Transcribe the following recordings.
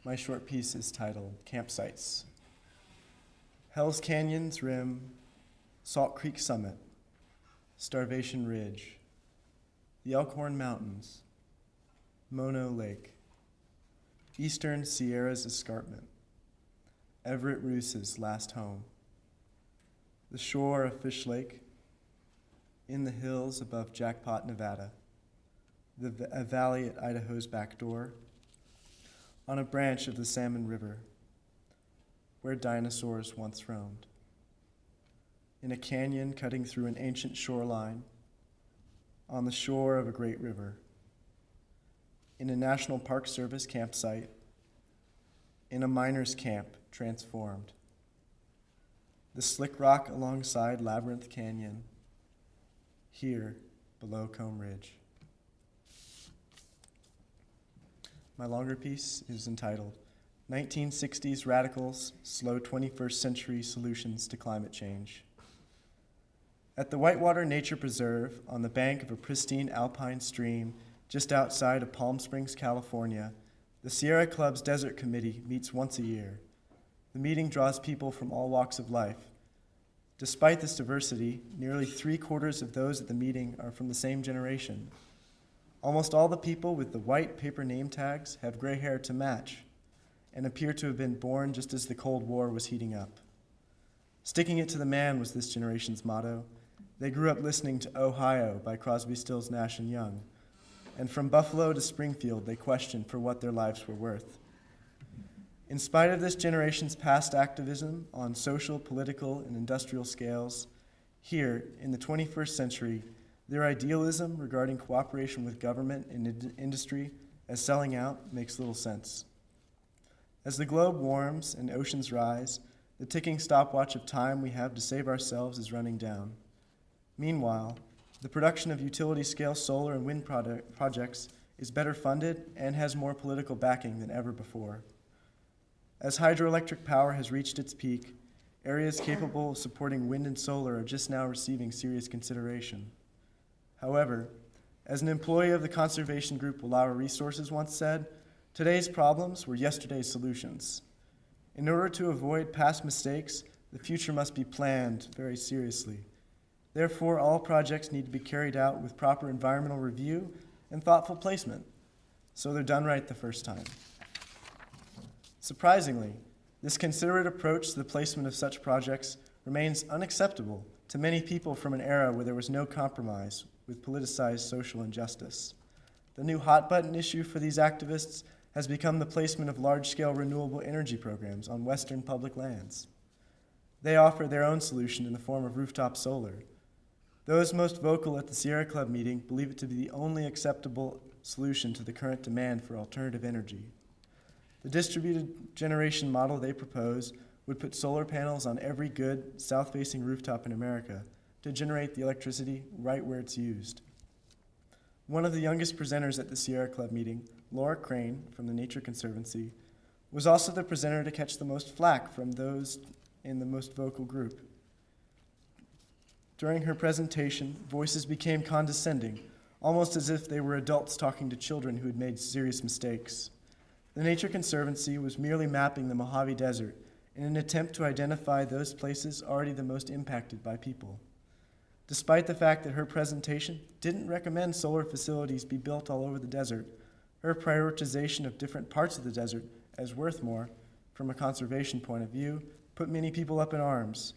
My short piece is titled Campsites. Hell's Canyon's rim, Salt Creek Summit, Starvation Ridge, the Elkhorn Mountains, Mono Lake, Eastern Sierra's Escarpment, Everett Roos's last home, the shore of Fish Lake, in the hills above Jackpot, Nevada, a valley at Idaho's back door, on a branch of the Salmon River, where dinosaurs once roamed, in a canyon cutting through an ancient shoreline, on the shore of a great river, in a National Park Service campsite, in a miner's camp transformed, the slick rock alongside Labyrinth Canyon, here below Comb Ridge. My longer piece is entitled 1960s Radicals, Slow 21st Century Solutions to Climate Change. At the Whitewater Nature Preserve, on the bank of a pristine alpine stream just outside of Palm Springs, California, the Sierra Club's Desert Committee meets once a year. The meeting draws people from all walks of life. Despite this diversity, nearly 3/4 of those at the meeting are from the same generation. Almost all the people with the white paper name tags have gray hair to match and appear to have been born just as the Cold War was heating up. Sticking it to the man was this generation's motto. They grew up listening to Ohio by Crosby, Stills, Nash & Young, and from Buffalo to Springfield, they questioned for what their lives were worth. In spite of this generation's past activism on social, political, and industrial scales, here in the 21st century, their idealism regarding cooperation with government and industry as selling out makes little sense. As the globe warms and oceans rise, the ticking stopwatch of time we have to save ourselves is running down. Meanwhile, the production of utility-scale solar and wind projects is better funded and has more political backing than ever before. As hydroelectric power has reached its peak, areas capable of supporting wind and solar are just now receiving serious consideration. However, as an employee of the conservation group Wallowa Resources once said, today's problems were yesterday's solutions. In order to avoid past mistakes, the future must be planned very seriously. Therefore, all projects need to be carried out with proper environmental review and thoughtful placement, so they're done right the first time. Surprisingly, this considerate approach to the placement of such projects remains unacceptable to many people from an era where there was no compromise with politicized social injustice. The new hot-button issue for these activists has become the placement of large-scale renewable energy programs on Western public lands. They offer their own solution in the form of rooftop solar. Those most vocal at the Sierra Club meeting believe it to be the only acceptable solution to the current demand for alternative energy. The distributed generation model they propose would put solar panels on every good south-facing rooftop in America to generate the electricity right where it's used. One of the youngest presenters at the Sierra Club meeting, Laura Crane from the Nature Conservancy, was also the presenter to catch the most flack from those in the most vocal group. During her presentation, voices became condescending, almost as if they were adults talking to children who had made serious mistakes. The Nature Conservancy was merely mapping the Mojave Desert in an attempt to identify those places already the most impacted by people. Despite the fact that her presentation didn't recommend solar facilities be built all over the desert, her prioritization of different parts of the desert as worth more, from a conservation point of view, put many people up in arms.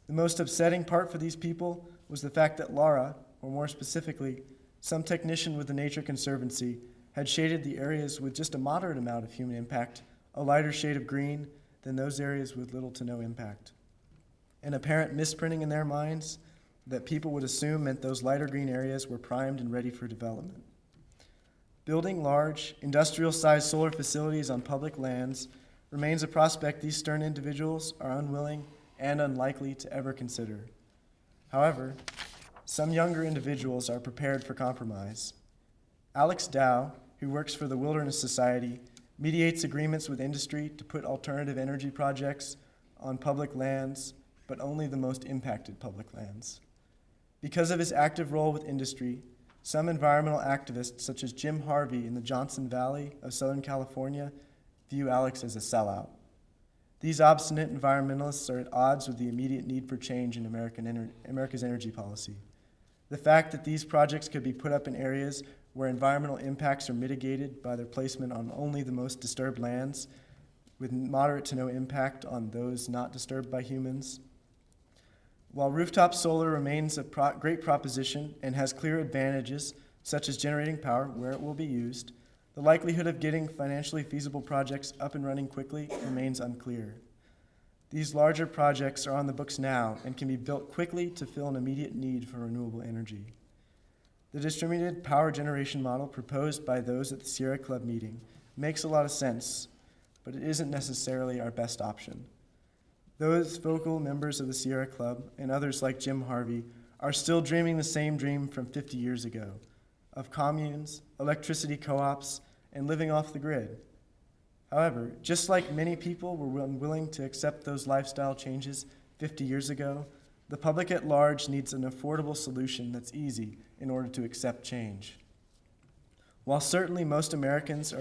The most upsetting part for these people was the fact that Laura, or more specifically, some technician with the Nature Conservancy, had shaded the areas with just a moderate amount of human impact, a lighter shade of green, than those areas with little to no impact. An apparent misprinting in their minds that people would assume meant those lighter green areas were primed and ready for development. Building large, industrial-sized solar facilities on public lands remains a prospect these stern individuals are unwilling and unlikely to ever consider. However, some younger individuals are prepared for compromise. Alex Dow, who works for the Wilderness Society, mediates agreements with industry to put alternative energy projects on public lands, but only the most impacted public lands. Because of his active role with industry, some environmental activists, such as Jim Harvey in the Johnson Valley of Southern California view Alex as a sellout. These obstinate environmentalists are at odds with the immediate need for change in America's energy policy. The fact that these projects could be put up in areas where environmental impacts are mitigated by their placement on only the most disturbed lands, with moderate to no impact on those not disturbed by humans. While rooftop solar remains a great proposition and has clear advantages, such as generating power where it will be used, the likelihood of getting financially feasible projects up and running quickly remains unclear. These larger projects are on the books now and can be built quickly to fill an immediate need for renewable energy. The distributed power generation model proposed by those at the Sierra Club meeting makes a lot of sense, but it isn't necessarily our best option. Those vocal members of the Sierra Club and others like Jim Harvey are still dreaming the same dream from 50 years ago of communes, electricity co-ops, and living off the grid. However, just like many people were unwilling to accept those lifestyle changes 50 years ago, the public at large needs an affordable solution that's easy in order to accept change. While certainly most Americans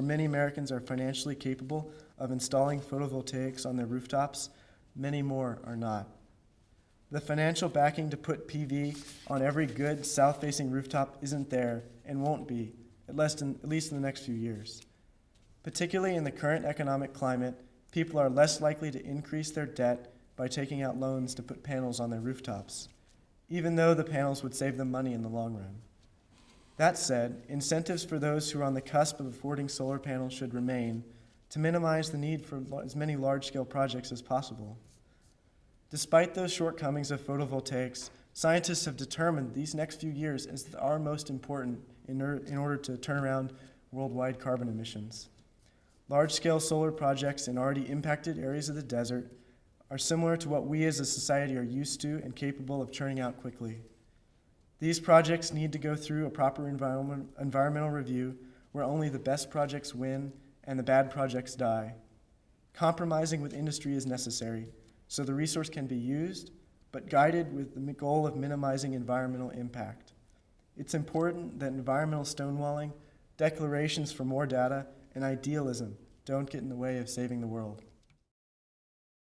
many Americans are financially capable of installing photovoltaics on their rooftops, many more are not. The financial backing to put PV on every good south-facing rooftop isn't there and won't be, at least in the next few years. Particularly in the current economic climate, people are less likely to increase their debt by taking out loans to put panels on their rooftops, even though the panels would save them money in the long run. That said, incentives for those who are on the cusp of affording solar panels should remain to minimize the need for as many large-scale projects as possible. Despite those shortcomings of photovoltaics, scientists have determined these next few years as our most important in order to turn around worldwide carbon emissions. Large-scale solar projects in already impacted areas of the desert are similar to what we as a society are used to and capable of churning out quickly. These projects need to go through a proper environmental review where only the best projects win and the bad projects die. Compromising with industry is necessary so the resource can be used, but guided with the goal of minimizing environmental impact. It's important that environmental stonewalling, declarations for more data, and idealism don't get in the way of saving the world.